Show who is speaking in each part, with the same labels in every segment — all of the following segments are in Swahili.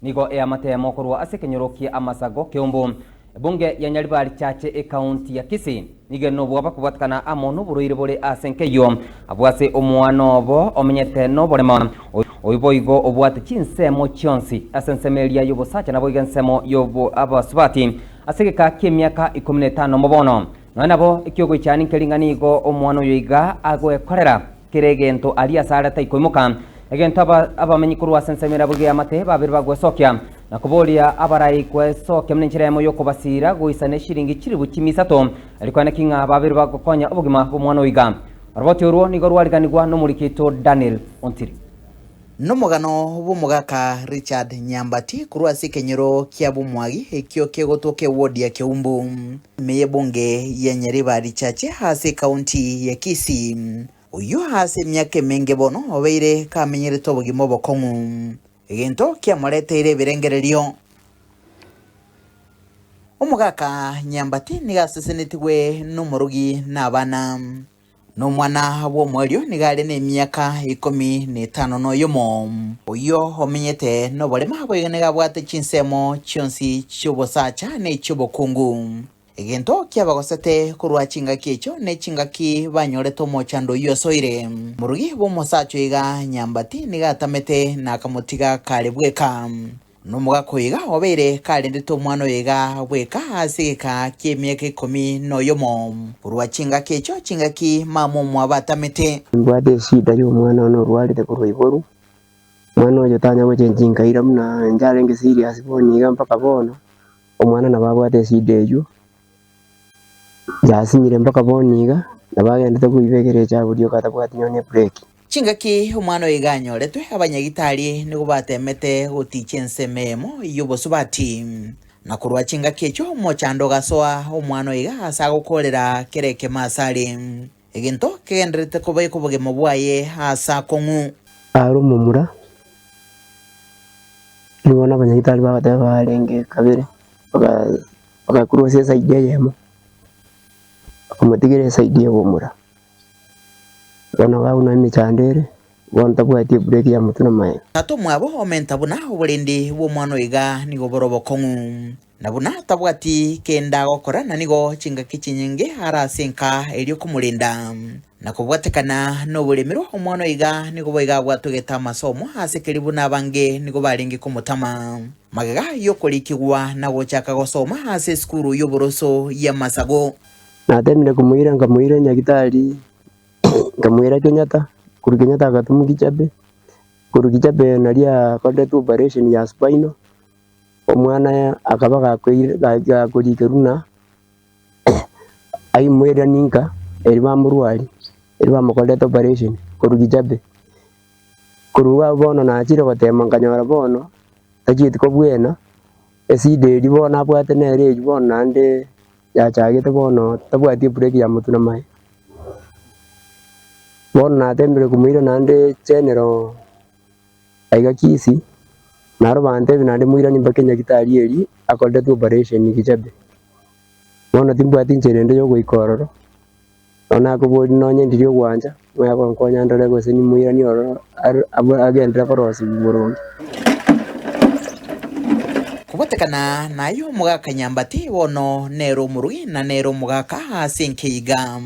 Speaker 1: nigo eamatemo korwa asekenyorokia amasago kiombo bunge ya Nyaribari chache ekaunti ya Kisii nigeno bwaba kubatkana amono buruire bore asenkeyo abwase omwana obo omenyete no borema oiboigo obwate chinsemo chionsi asensemelia yobo sacha nabo igensemo yobo abasubati asegeka kemiaka 15 mobono nabo ikyogo cyane nkelinganigo omwana yoiga agwekorera kiregento ali asara taikoimuka egento abamenyi kurwa sensemera buge amate babiri bagwesokia nakubolia abarai kwesokia mninchiremo yoko basira guisane shiringi chiribu chimisato ariko nakinga babiri bagokonya obugima bw'omwana oiga roboti urwo nigo rwariganirwa no murikito Daniel Ontiri
Speaker 2: nomugano bumugaka Richard Nyambati kurwa sikenyero kya bumwagi ekyo kegotoke ward ya Kiumbu meye bunge ya Nyaribari chache hase county ya Kisii uyu hase myake menge bono obeire kamenyere tobugimo bokongu egento kya muretere birengererio omugaka Nyambati nigasesenetiwe n'umurugi n'abana n'omwana w'omwelio nigale n'emyaka 15 n'oyomo uyo omenyete noborema bwegenega bwate chinsemo chionsi chobosacha n'echobokungu egento kyabagosete kurwa chingaki echo n'echingaki banyorete omochando yosoire murugi b'omosacho iga Nyambati nigatamete nakamutiga kale bweka nomugako iga obeire kalendete omwana oiga bweka asigeka kyemyaka 10 n'oyomo kurwa chingaki echo chingaki mamo mwabatamete
Speaker 3: mbwate shida y'omwana ono rwalite kurwa iboru mwana oyo tanya gochenjingaira muna njarenge serious boniga mpaka bono omwana nababwate shida eyo yasinyire mpaka boniga nabagendete kuibegere cyaburyo katabwati nyone break
Speaker 2: chingaki omwana oiga nyoretwe abanyagitari nigo batemete gotiche nsememo yobosubati nakurwa chingaki echo mochando gasoa omwana oiga asa gukorera kereke masari egento kegenderete kubaye kubugemo bwaye asa kongu
Speaker 3: aro mumura nibona abanyagitari bagate barenge kabere bagakurwa sesa idea yemo kumutigire saidi ya bomura bano gauna ni chandere bonta bwati break ya mutuna maye
Speaker 2: tato mwabo omenta buna oburindi bw'omwana oiga nigo borobokongu nabuna tabwati kenda gokora nanigo chingaki chinyenge arasenka elio kumulinda nakobwatekana n'obulemerwa omwana oiga nigo boiga bwatugeta amasomo asekeri buna bange nigo baringi kumutama magaga yokolikigwa nago chaka gosoma ase skuru y'oboroso ya Masago
Speaker 3: natemire kumuira ngamuira nyagitari ngamuira Kenyatta kuri Kenyatta agatumu kichabe nalia called operation ya spinal omwana akaba gakurikiruna ai mwera ninka eriba murwari eriba called operation kuri kichabe kuruwa bono na chire gotema nganyora bono tajiti ko bwena eside ribona bwate nere bona nde yachagete bono tabwati break ya mutuna mai bono natemire kumuira nande general aiga Kisii naro bante binande muira nimba Kenyagitari eri akolde tu operation kichabe bono timbwati ncherende yo goikororo ona kubodi nonye ndirio gwanja mwako nkonya ndore gose ni muira ni oro agendera korosi burundu
Speaker 2: kubotekana nayo mugaka Nyambati bono nero murugi na nero mugaka asenkeiga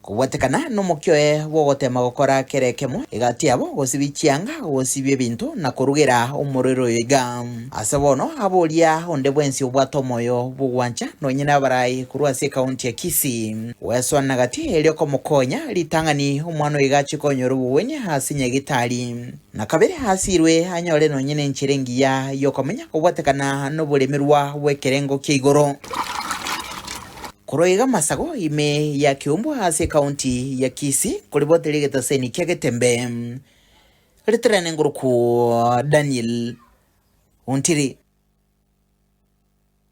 Speaker 2: kubotekana n'umukyoe wogotema gukora kerekemo igati abo gosibichianga gosibye bintu na kurugera umuriro yiga asabono abolia onde bwensi obwatomoyo bugwancha nonyina abarai kurwa se county ya Kisii weswa nagati elio komukonya litangani omwana yiga chikonyoro buwenye hasinya gitari nakabere hasirwe anyore nonyine nchirengiya yokomenya kubotekana n'obulemerwa wekerengo kigoro kuroiga Masago ime ya Kiumbu hase county ya Kisii kulibotere getaseni kyagetembe litrene nguruku Daniel Ontiri.